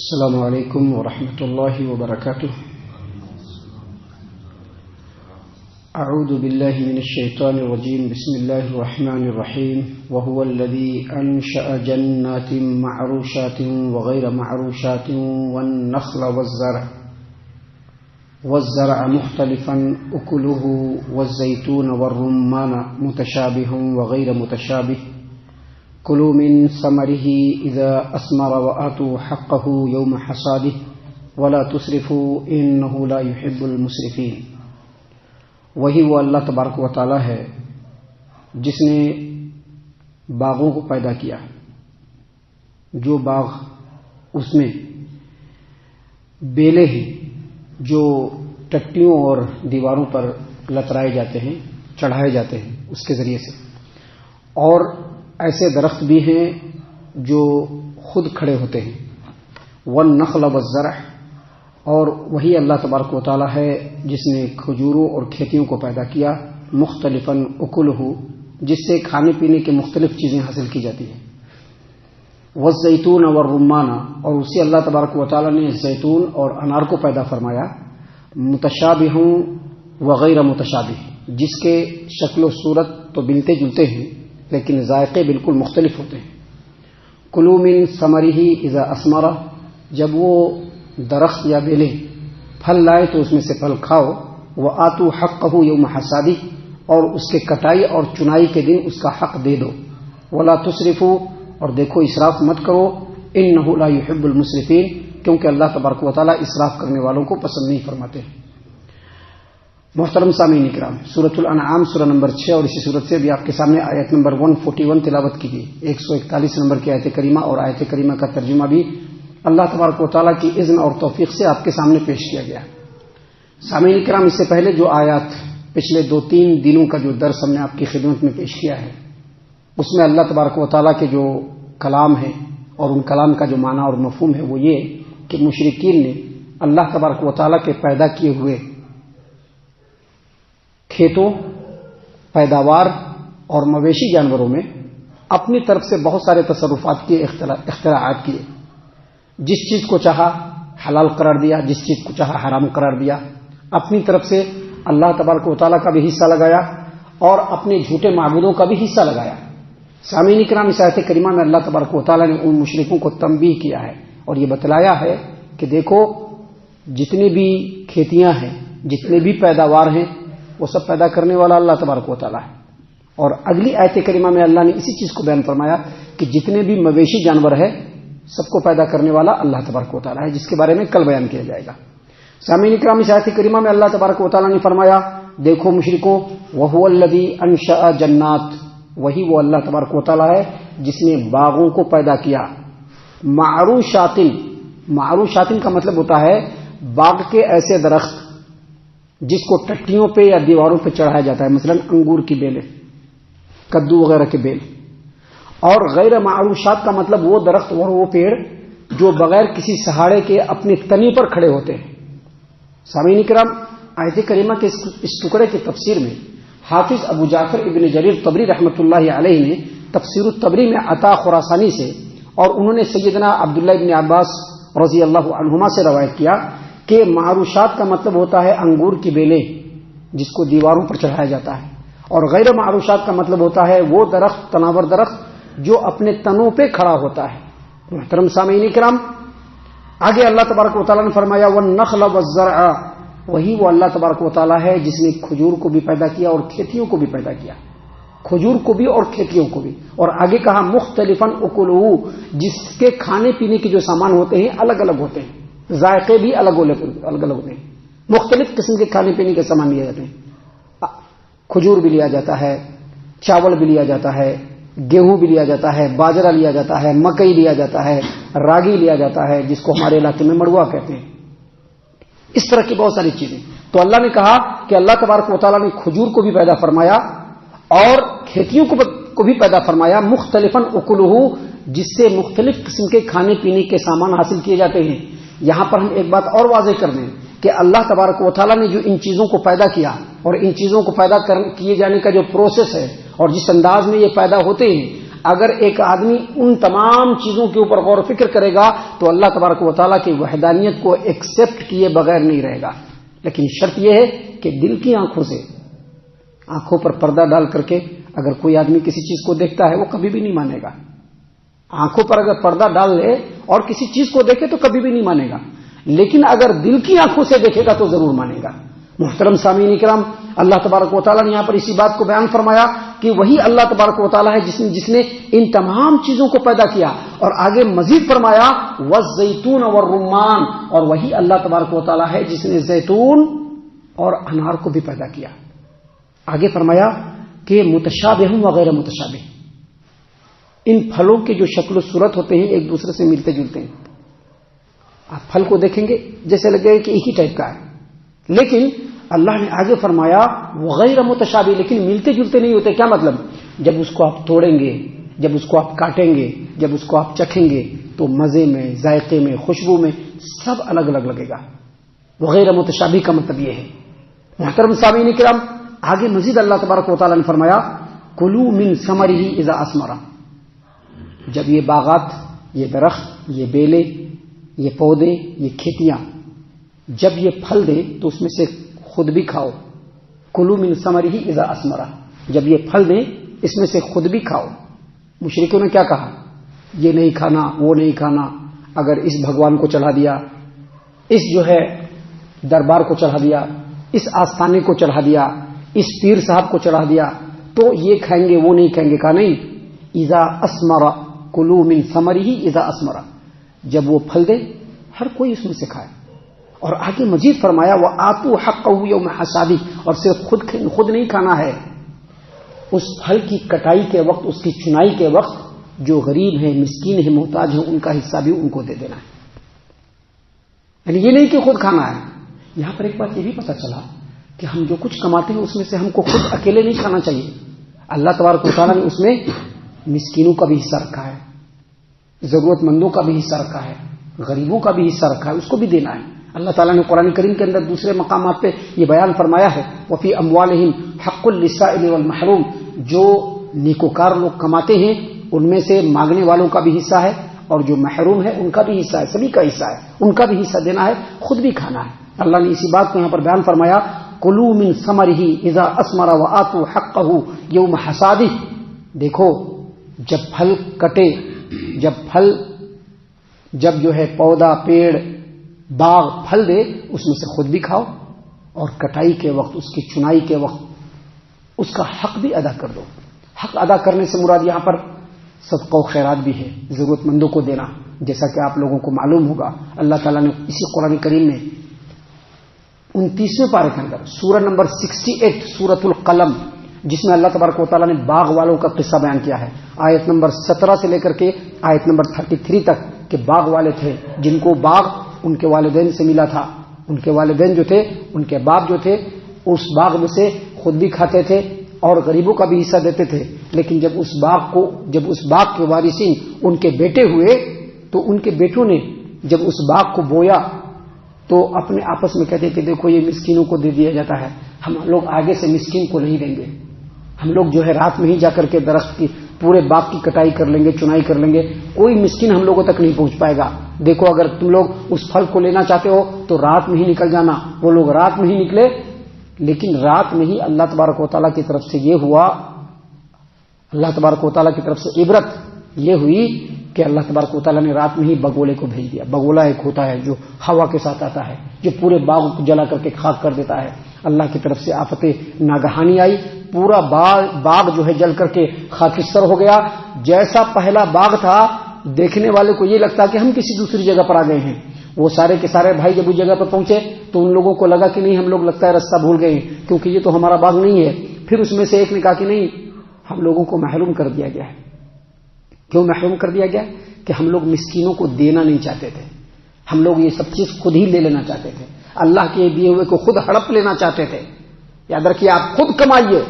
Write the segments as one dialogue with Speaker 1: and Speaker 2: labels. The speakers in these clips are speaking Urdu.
Speaker 1: السلام علیکم ورحمۃ اللہ وبرکاتہ. اعوذ باللہ من الشیطان الرجیم. بسم اللہ الرحمن الرحیم. وهو الذی انشأ جنات معروشات وغیر معروشات والنخل والزرع مختلفا اکلہ والزیتون والرمان متشابہ وغیر متشابہ. کلوا من ثمره اذا اثمر وآتوا حقه يوم حصاده ولا تسرفوا انه لا يحب المسرفين. وہی وہ اللہ تبارک و تعالی ہے جس نے باغوں کو پیدا کیا. جو باغ اس میں بیلیں ہیں جو ٹٹیوں اور دیواروں پر لترائے جاتے ہیں، چڑھائے جاتے ہیں اس کے ذریعے سے، اور ایسے درخت بھی ہیں جو خود کھڑے ہوتے ہیں. والنخل والزرع، اور وہی اللہ تبارک و تعالی ہے جس نے کھجوروں اور کھیتیوں کو پیدا کیا. مختلفاً اکلہ، جس سے کھانے پینے کے مختلف چیزیں حاصل کی جاتی ہیں. والزیتون والرمان، اور اسی اللہ تبارک و تعالی نے زیتون اور انار کو پیدا فرمایا. متشابہ وغیر متشابہ، جس کے شکل و صورت تو ملتے جلتے ہیں لیکن ذائقے بالکل مختلف ہوتے ہیں. کلوا من ثمرہ اذا اثمر، جب وہ درخت یا بیلیں پھل لائے تو اس میں سے پھل کھاؤ. وآتوا حقہ یوم حصادہ، اور اس کے کٹائی اور چنائی کے دن اس کا حق دے دو. ولا تسرفوا، اور دیکھو اسراف مت کرو. انہ لا یحب المسرفین، کیونکہ اللہ تبارک و تعالی اسراف کرنے والوں کو پسند نہیں فرماتے. محترم سامعین کرام، سورۃ الانعام سورہ نمبر 6 اور اسی سورت سے بھی آپ کے سامنے آیت نمبر 141 تلاوت کی گئی. 141 نمبر کی آیت کریمہ اور آیت کریمہ کا ترجمہ بھی اللہ تبارک و تعالیٰ کی اذن اور توفیق سے آپ کے سامنے پیش کیا گیا. سامعین کرام، اس سے پہلے جو آیات پچھلے 2-3 دنوں کا جو درس ہم نے آپ کی خدمت میں پیش کیا ہے، اس میں اللہ تبارک و تعالیٰ کے جو کلام ہے اور ان کلام کا جو معنی اور مفہوم ہے وہ یہ کہ مشرکین نے اللہ تبارک و تعالیٰ کے پیدا کیے ہوئے کھیتوں، پیداوار اور مویشی جانوروں میں اپنی طرف سے بہت سارے تصرفات کیے، اختراعات کیے. جس چیز کو چاہا حلال قرار دیا، جس چیز کو چاہا حرام قرار دیا. اپنی طرف سے اللہ تبارک و تعالیٰ کا بھی حصہ لگایا اور اپنے جھوٹے معبودوں کا بھی حصہ لگایا. سامعین کرام، اس آیت کریمہ میں اللہ تبارک و تعالیٰ نے ان مشرکوں کو تنبیہ کیا ہے اور یہ بتلایا ہے کہ دیکھو، جتنی بھی کھیتیاں ہیں، جتنے بھی پیداوار ہیں، وہ سب پیدا کرنے والا اللہ تبارک و تعالیٰ ہے. اور اگلی آیت کریمہ میں اللہ نے اسی چیز کو بیان فرمایا کہ جتنے بھی مویشی جانور ہے سب کو پیدا کرنے والا اللہ تبارک و تعالیٰ ہے، جس کے بارے میں کل بیان کیا جائے گا. سامعین کرام، اس آیت کریمہ میں اللہ تبارک و تعالیٰ نے فرمایا، دیکھو مشرکوں، وَهُوَ الَّذِي أَنشَأَ جَنَّاتٍ، وہی وہ اللہ تبارک و تعالیٰ ہے جس نے باغوں کو پیدا کیا. معروشات، معروشات کا مطلب ہوتا ہے باغ کے ایسے درخت جس کو ٹٹیوں پہ یا دیواروں پہ چڑھایا جاتا ہے، مثلا انگور کی بیلیں، کدو وغیرہ کے بیل. اور غیر معروشات کا مطلب وہ درخت اور وہ پیڑ جو بغیر کسی سہارے کے اپنی تنی پر کھڑے ہوتے ہیں. سامعین کرام، آیت کریمہ کے اس ٹکڑے کی تفسیر میں حافظ ابو جعفر ابن جریر طبری رحمۃ اللہ علیہ نے تفسیر الطبری میں عطا خراسانی سے، اور انہوں نے سیدنا عبداللہ ابن عباس رضی اللہ عنہما سے روایت کیا کہ معروشات کا مطلب ہوتا ہے انگور کی بیلیں جس کو دیواروں پر چڑھایا جاتا ہے، اور غیر معروشات کا مطلب ہوتا ہے وہ درخت، تناور درخت جو اپنے تنوں پہ کھڑا ہوتا ہے. محترم سامعین کرام، آگے اللہ تبارک و تعالیٰ نے فرمایا والنخل والزرع، وہی وہ اللہ تبارک و تعالیٰ ہے جس نے کھجور کو بھی پیدا کیا اور کھیتیوں کو بھی پیدا کیا. کھجور کو بھی اور کھیتیوں کو بھی. اور آگے کہا مختلفاً اکلہ، جس کے کھانے پینے کے جو سامان ہوتے ہیں الگ الگ ہوتے ہیں، ذائقے بھی الگ الگ ہوتے ہیں، مختلف قسم کے کھانے پینے کے سامان لیے جاتے ہیں. کھجور بھی لیا جاتا ہے، چاول بھی لیا جاتا ہے، گیہوں بھی لیا جاتا ہے، باجرہ لیا جاتا ہے، مکئی لیا جاتا ہے، راگی لیا جاتا ہے جس کو ہمارے علاقے میں مڑوا کہتے ہیں. اس طرح کی بہت ساری چیزیں. تو اللہ نے کہا کہ اللہ تبارک و تعالیٰ نے کھجور کو بھی پیدا فرمایا اور کھیتیوں کو بھی پیدا فرمایا. مختلفاً اکلہ، جس سے مختلف قسم کے کھانے پینے کے سامان حاصل کیے جاتے ہیں. یہاں پر ہم ایک بات اور واضح کر دیں کہ اللہ تبارک و تعالیٰ نے جو ان چیزوں کو پیدا کیا اور ان چیزوں کو پیدا کیے جانے کا جو پروسیس ہے اور جس انداز میں یہ پیدا ہوتے ہیں، اگر ایک آدمی ان تمام چیزوں کے اوپر غور و فکر کرے گا تو اللہ تبارک و تعالیٰ کی وحدانیت کو ایکسپٹ کیے بغیر نہیں رہے گا. لیکن شرط یہ ہے کہ دل کی آنکھوں پر پردہ ڈال کر کے اگر کوئی آدمی کسی چیز کو دیکھتا ہے وہ کبھی بھی نہیں مانے گا. آنکھوں پر اگر پردہ ڈال لے اور کسی چیز کو دیکھے تو کبھی بھی نہیں مانے گا، لیکن اگر دل کی آنکھوں سے دیکھے گا تو ضرور مانے گا. محترم سامعین کرام، اللہ تبارک و تعالیٰ نے یہاں پر اسی بات کو بیان فرمایا کہ وہی اللہ تبارک و تعالیٰ ہے جس نے ان تمام چیزوں کو پیدا کیا، اور آگے مزید فرمایا والزیتون والرمان، اور وہی اللہ تبارک و تعالیٰ ہے جس نے زیتون اور انار کو بھی پیدا کیا. آگے فرمایا کہ متشابہ و غیر متشابہ، ان پھلوں کے جو شکل و صورت ہوتے ہیں ایک دوسرے سے ملتے جلتے ہیں. آپ پھل کو دیکھیں گے جیسے لگے کہ ایک ہی ٹائپ کا ہے، لیکن اللہ نے آگے فرمایا وغیر متشابہ، لیکن ملتے جلتے نہیں ہوتے. کیا مطلب؟ جب اس کو آپ توڑیں گے، جب اس کو آپ کاٹیں گے، جب اس کو آپ چکھیں گے تو مزے میں، ذائقے میں، خوشبو میں سب الگ الگ لگے گا. وغیر متشابہ کا مطلب یہ ہے. محترم سامعین کرام، آگے مزید اللہ تبارک و تعالیٰ نے فرمایا کلوا من ثمرہ اذا اثمر، جب یہ باغات، یہ درخت، یہ بیلیں، یہ پودے، یہ کھیتیاں جب یہ پھل دے تو اس میں سے خود بھی کھاؤ. کلوا من ثمرہ اذا اثمر، جب یہ پھل دیں اس میں سے خود بھی کھاؤ. مشرکوں نے کیا کہا؟ یہ نہیں کھانا، وہ نہیں کھانا. اگر اس بھگوان کو چڑھا دیا، اس جو ہے دربار کو چڑھا دیا، اس آستانے کو چڑھا دیا، اس پیر صاحب کو چڑھا دیا تو یہ کھائیں گے، وہ نہیں کھائیں گے. کہا نہیں، اذا اثمر کلوا من ثمرہ اذا اثمر، جب وہ پھل دے ہر کوئی اس میں سے کھائے. اور آگے مزید فرمایا وآتوا حقہ یوم حصادہ، اور صرف خود نہیں کھانا ہے، اس پھل کی کٹائی کے وقت، اس کی چنائی کے وقت جو غریب ہیں، مسکین ہیں، محتاج ہیں، ان کا حصہ بھی ان کو دے دینا ہے. یعنی یہ نہیں کہ خود کھانا ہے. یہاں پر ایک بات یہ بھی پتہ چلا کہ ہم جو کچھ کماتے ہیں اس میں سے ہم کو خود اکیلے نہیں کھانا چاہیے. اللہ تبارک و تعالیٰ نے اس میں مسکینوں کا بھی حصہ رکھا ہے، ضرورت مندوں کا بھی حصہ رکھا ہے، غریبوں کا بھی حصہ رکھا ہے، اس کو بھی دینا ہے. اللہ تعالیٰ نے قرآن کریم کے اندر دوسرے مقامات پہ یہ بیان فرمایا ہے وفی اموالہم حق للسائل والمحروم، جو نیکوکار لوگ کماتے ہیں ان میں سے مانگنے والوں کا بھی حصہ ہے اور جو محروم ہے ان کا بھی حصہ ہے، سبھی کا حصہ ہے، ان کا بھی حصہ دینا ہے، خود بھی کھانا ہے. اللہ نے اسی بات کو یہاں پر بیان فرمایا کلوا من ثمرہ اذا اثمر وآتوا حقہ یوم حصادہ. دیکھو جب پھل کٹے، جب جو ہے پودا، پیڑ، باغ پھل دے اس میں سے خود بھی کھاؤ، اور کٹائی کے وقت، اس کی چنائی کے وقت اس کا حق بھی ادا کر دو. حق ادا کرنے سے مراد یہاں پر صدقہ و خیرات بھی ہے، ضرورت مندوں کو دینا. جیسا کہ آپ لوگوں کو معلوم ہوگا اللہ تعالیٰ نے اسی قرآن کریم میں 29ویں پارے کے اندر سورہ نمبر 68 سورۃ القلم، جس میں اللہ تبارک و تعالیٰ نے باغ والوں کا قصہ بیان کیا ہے، آیت نمبر 17 سے لے کر کے آیت نمبر 33 تک، کہ باغ والے تھے جن کو باغ ان کے والدین سے ملا تھا. ان کے والدین جو تھے، ان کے باپ جو تھے، اس باغ میں سے خود بھی کھاتے تھے اور غریبوں کا بھی حصہ دیتے تھے. لیکن جب اس باغ کے وارثین ان کے بیٹے ہوئے تو ان کے بیٹوں نے جب اس باغ کو بویا تو اپنے آپس میں کہتے تھے دیکھو یہ مسکینوں کو دے دیا جاتا ہے، ہم لوگ آگے سے مسکین کو نہیں دیں گے. ہم لوگ جو ہے رات میں ہی جا کر کے درخت کی پورے باغ کی کٹائی کر لیں گے، چنائی کر لیں گے، کوئی مسکین ہم لوگوں تک نہیں پہنچ پائے گا. دیکھو اگر تم لوگ اس پھل کو لینا چاہتے ہو تو رات میں ہی نکل جانا. وہ لوگ رات میں ہی نکلے، لیکن رات میں ہی اللہ تبارک و تعالیٰ کی طرف سے یہ ہوا، اللہ تبارک و تعالیٰ کی طرف سے عبرت یہ ہوئی کہ اللہ تبارک و تعالیٰ نے رات میں ہی بگولے کو بھیج دیا. بگولا ایک ہوتا ہے جو ہوا کے ساتھ آتا ہے، جو پورے باغ کو جلا کر کے خاک کر دیتا ہے. اللہ کی طرف سے آفت ناگہانی آئی، پورا باغ جو ہے جل کر کے خاکستر ہو گیا. جیسا پہلا باغ تھا دیکھنے والے کو یہ لگتا کہ ہم کسی دوسری جگہ پر آ گئے ہیں. وہ سارے کے سارے بھائی جب اس جگہ پر پہنچے تو ان لوگوں کو لگا کہ نہیں، ہم لوگ لگتا ہے راستہ بھول گئے ہیں کیونکہ یہ تو ہمارا باغ نہیں ہے. پھر اس میں سے ایک نے کہا کہ نہیں، ہم لوگوں کو محروم کر دیا گیا ہے. کیوں محروم کر دیا گیا؟ کہ ہم لوگ مسکینوں کو دینا نہیں چاہتے تھے، ہم لوگ یہ سب چیز خود ہی لے لینا چاہتے تھے، اللہ کے دیے ہوئے کو خود ہڑپ لینا چاہتے تھے. یاد رکھیے آپ خود کمائیے،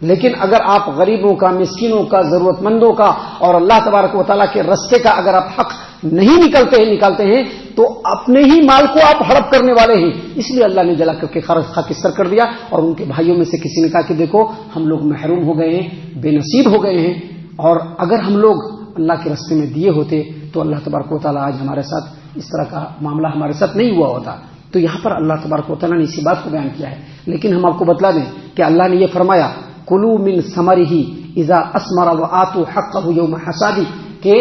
Speaker 1: لیکن اگر آپ غریبوں کا، مسکینوں کا، ضرورت مندوں کا اور اللہ تبارک و تعالیٰ کے رستے کا اگر آپ حق نہیں نکالتے ہیں تو اپنے ہی مال کو آپ ہڑپ کرنے والے ہیں. اس لیے اللہ نے جلا کر کے خاکستر کر دیا. اور ان کے بھائیوں میں سے کسی نے کہا کہ دیکھو ہم لوگ محروم ہو گئے ہیں، بے نصیب ہو گئے ہیں، اور اگر ہم لوگ اللہ کے راستے میں دیے ہوتے تو اللہ تبارک و تعالیٰ آج ہمارے ساتھ اس طرح کا معاملہ ہمارے ساتھ نہیں ہوا ہوتا. تو یہاں پر اللہ تبارک و تعالیٰ نے اسی بات کو بیان کیا ہے. لیکن ہم آپ کو بتلا دیں کہ اللہ نے یہ فرمایا کلوا من ثمرہ اذا اثمر وآتوا حقہ یوم حصادہ، کہ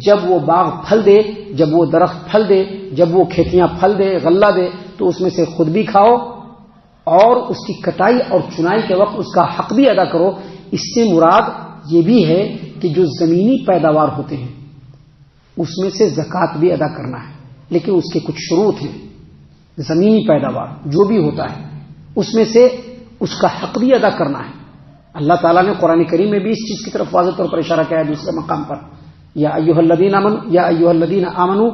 Speaker 1: جب وہ باغ پھل دے، جب وہ درخت پھل دے، جب وہ کھیتیاں پھل دے، غلہ دے، تو اس میں سے خود بھی کھاؤ اور اس کی کٹائی اور چنائی کے وقت اس کا حق بھی ادا کرو. اس سے مراد یہ بھی ہے کہ جو زمینی پیداوار ہوتے ہیں اس میں سے زکوٰۃ بھی ادا کرنا ہے، لیکن اس کے کچھ شروط ہیں. زمینی پیداوار جو بھی ہوتا ہے اس میں سے اس کا حق بھی ادا کرنا ہے. اللہ تعالیٰ نے قرآن کریم میں بھی اس چیز کی طرف واضح طور پر اشارہ کیا ہے دوسرے مقام پر، یا ایھا الذین آمنوا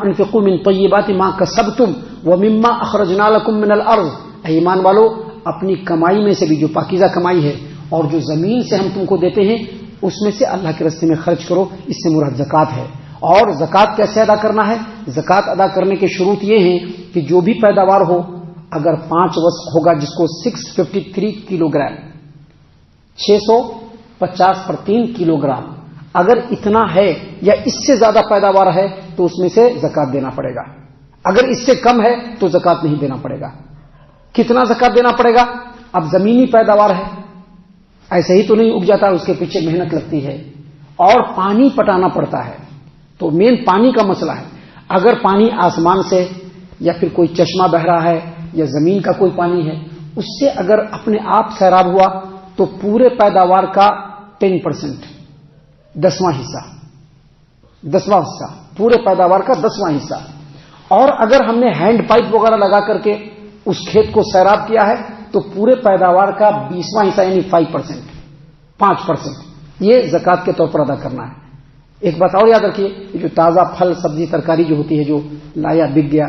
Speaker 1: انفقوا من طیبات ما کسبتم ومما اخرجنا لکم من الارض، اے ایمان والو اپنی کمائی میں سے بھی جو پاکیزہ کمائی ہے اور جو زمین سے ہم تم کو دیتے ہیں اس میں سے اللہ کے راستے میں خرچ کرو. اس سے مراد زکوٰۃ ہے. اور زکوٰۃ کیسے ادا کرنا ہے؟ زکوٰۃ ادا کرنے کے شروط یہ ہیں کہ جو بھی پیداوار ہو، اگر 5 وسق ہوگا جس کو 653 کلو گرام، 650 پر 3 کلو گرام، اگر اتنا ہے یا اس سے زیادہ پیداوار ہے تو اس میں سے زکوٰۃ دینا پڑے گا. اگر اس سے کم ہے تو زکوٰۃ نہیں دینا پڑے گا. کتنا زکوٰۃ دینا پڑے گا؟ اب زمینی پیداوار ہے، ایسے ہی تو نہیں اگ جاتا، اس کے پیچھے محنت لگتی ہے اور پانی پٹانا پڑتا ہے. تو مین پانی کا مسئلہ ہے. اگر پانی آسمان سے یا پھر کوئی چشمہ بہ رہا ہے یا زمین کا کوئی پانی ہے، اس سے اگر اپنے آپ سیراب ہوا تو پورے پیداوار کا 10%، 10واں حصہ، پورے پیداوار کا 10واں حصہ. اور اگر ہم نے ہینڈ پائپ وغیرہ لگا کر کے اس کھیت کو سیراب کیا ہے تو پورے پیداوار کا 20واں حصہ یعنی 5%، یہ زکوٰۃ کے طور پر ادا کرنا ہے. ایک بات اور یاد رکھیے، جو تازہ پھل سبزی ترکاری جو ہوتی ہے، جو لایا بک گیا،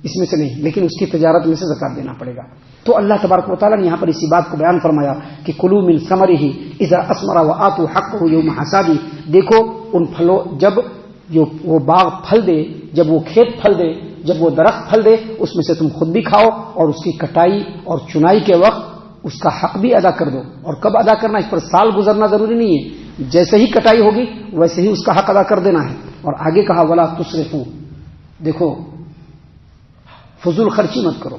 Speaker 1: اس میں سے نہیں، لیکن اس کی تجارت میں سے زکوٰۃ دینا پڑے گا. تو اللہ تبارک و تعالیٰ نے یہاں پر اسی بات کو بیان فرمایا کہ کلوا من ثمرہ اذا اثمر وآتوا حقہ یوم حصادہ. دیکھو ان پھلوں، جب وہ باغ پھل دے، جب وہ کھیت پھل دے، جب وہ درخت پھل دے، اس میں سے تم خود بھی کھاؤ اور اس کی کٹائی اور چنائی کے وقت اس کا حق بھی ادا کر دو. اور کب ادا کرنا؟ اس پر سال گزرنا ضروری نہیں ہے، جیسے ہی کٹائی ہوگی ویسے ہی اس کا حق ادا کر دینا ہے. اور آگے کہا ولا تسرفوا، دیکھو فضول خرچی مت کرو.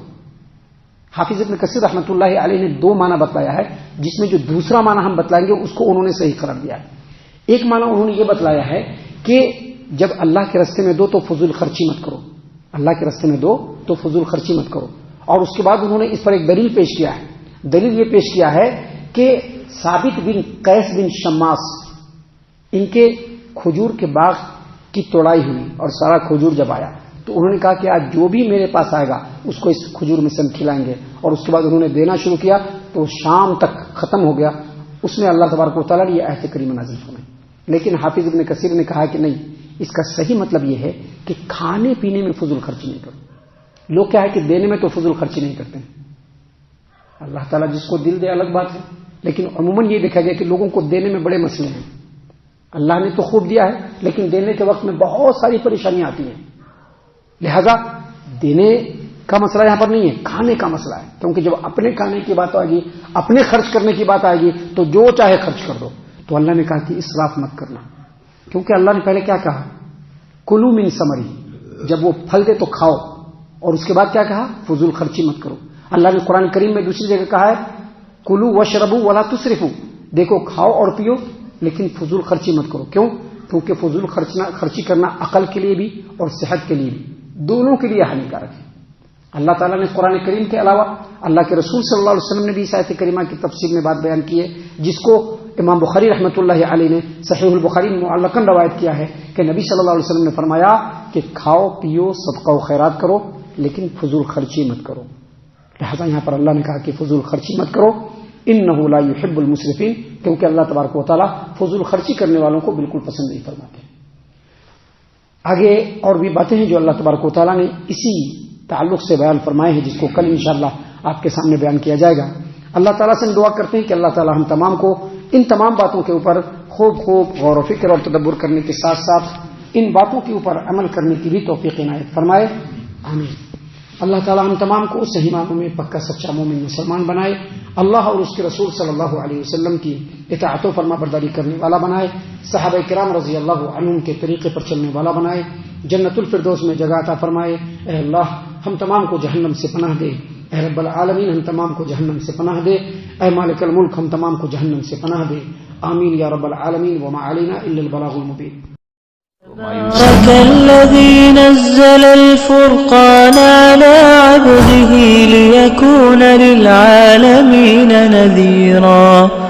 Speaker 1: حافظ ابن کثیر رحمۃ اللہ علیہ نے 2 معنی بتلایا ہے، جس میں جو دوسرا معنی ہم بتلائیں گے اس کو انہوں نے صحیح قرار دیا ہے. ایک معنی انہوں نے یہ بتلایا ہے کہ جب اللہ کے راستے میں دو تو فضول خرچی مت کرو، اللہ کے راستے میں دو تو فضول خرچی مت کرو. اور اس کے بعد انہوں نے اس پر ایک دلیل پیش کیا ہے. دلیل یہ پیش کیا ہے کہ ثابت بن قیس بن شماس، ان کے کھجور کے باغ کی توڑائی ہوئی اور سارا کھجور جب آیا تو انہوں نے کہا کہ آج جو بھی میرے پاس آئے گا اس کو اس کھجور میں سے ہم کھلائیں گے. اور اس کے بعد انہوں نے دینا شروع کیا تو شام تک ختم ہو گیا. اس میں اللہ تبارک و تعالیٰ نے یہ آیت کریمہ نازل فرمائی. لیکن حافظ ابن کثیر نے کہا کہ نہیں، اس کا صحیح مطلب یہ ہے کہ کھانے پینے میں فضول خرچی نہیں کرو. لوگ کیا ہے کہ دینے میں تو فضول خرچی نہیں کرتے ہیں. اللہ تعالیٰ جس کو دل دے الگ بات ہے، لیکن عموماً یہ دیکھا گیا کہ لوگوں کو دینے میں بڑے مسئلے ہیں. اللہ نے تو خوب دیا ہے لیکن دینے کے وقت میں بہت ساری پریشانیاں آتی ہیں. لہذا دینے کا مسئلہ یہاں پر نہیں ہے، کھانے کا مسئلہ ہے. کیونکہ جب اپنے کھانے کی بات آئے گی، اپنے خرچ کرنے کی بات آئے گی تو جو چاہے خرچ کر دو. تو اللہ نے کہا کہ اسراف مت کرنا، کیونکہ اللہ نے پہلے کیا کہا؟ کلوا من ثمرہ، جب وہ پھل دے تو کھاؤ. اور اس کے بعد کیا کہا؟ فضول خرچی مت کرو. اللہ نے قرآن کریم میں دوسری جگہ کہا ہے کلوا واشربوا ولا تسرفوا، دیکھو کھاؤ اور پیو لیکن فضول خرچی مت کرو. کیوں؟ کیونکہ فضول خرچی کرنا عقل کے لیے بھی اور صحت کے لیے بھی، دونوں کے لیے ہانیکارک ہے. اللہ تعالیٰ نے قرآن کریم کے علاوہ اللہ کے رسول صلی اللہ علیہ وسلم نے بھی اس آیت کریمہ کی تفسیر میں بات بیان کی ہے، جس کو امام بخاری رحمۃ اللہ علیہ نے صحیح البخاری میں معلقاً روایت کیا ہے کہ نبی صلی اللہ علیہ وسلم نے فرمایا کہ کھاؤ پیو صدقہ و خیرات کرو لیکن فضول خرچی مت کرو. لہذا یہاں پر اللہ نے کہا کہ فضول خرچی مت کرو، انہ لا یحب المسرفین، کیونکہ اللہ تبارک و تعالیٰ فضول خرچی کرنے والوں کو بالکل پسند نہیں فرماتے. آگے اور بھی باتیں ہیں جو اللہ تبارک و تعالیٰ نے اسی تعلق سے بیان فرمائے ہیں، جس کو کل انشاءاللہ آپ کے سامنے بیان کیا جائے گا. اللہ تعالیٰ سے ہم دعا کرتے ہیں کہ اللہ تعالیٰ ہم تمام کو ان تمام باتوں کے اوپر خوب غور و فکر اور تدبر کرنے کے ساتھ ساتھ ان باتوں کے اوپر عمل کرنے کی بھی توفیق عنایت فرمائے. آمین. اللہ تعالی ہم تمام کو صحیح معنوں میں پکا سچا مومن مسلمان بنائے، اللہ اور اس کے رسول صلی اللہ علیہ وسلم کی اطاعت و فرما برداری کرنے والا بنائے، صحابہ کرام رضی اللہ عنہم کے طریقے پر چلنے والا بنائے، جنت الفردوس میں جگہ عطا فرمائے۔ اے اللہ ہم تمام کو جہنم سے پناہ دے، اے رب العالمین ہم تمام کو جہنم سے پناہ دے، اے مالک الملک ہم تمام کو جہنم سے پناہ دے، آمین یا رب العالمین، وما علینا الا البلاغ المبین۔
Speaker 2: تبارك الذي نزل الفرقان على عبده ليكون للعالمين نذيرا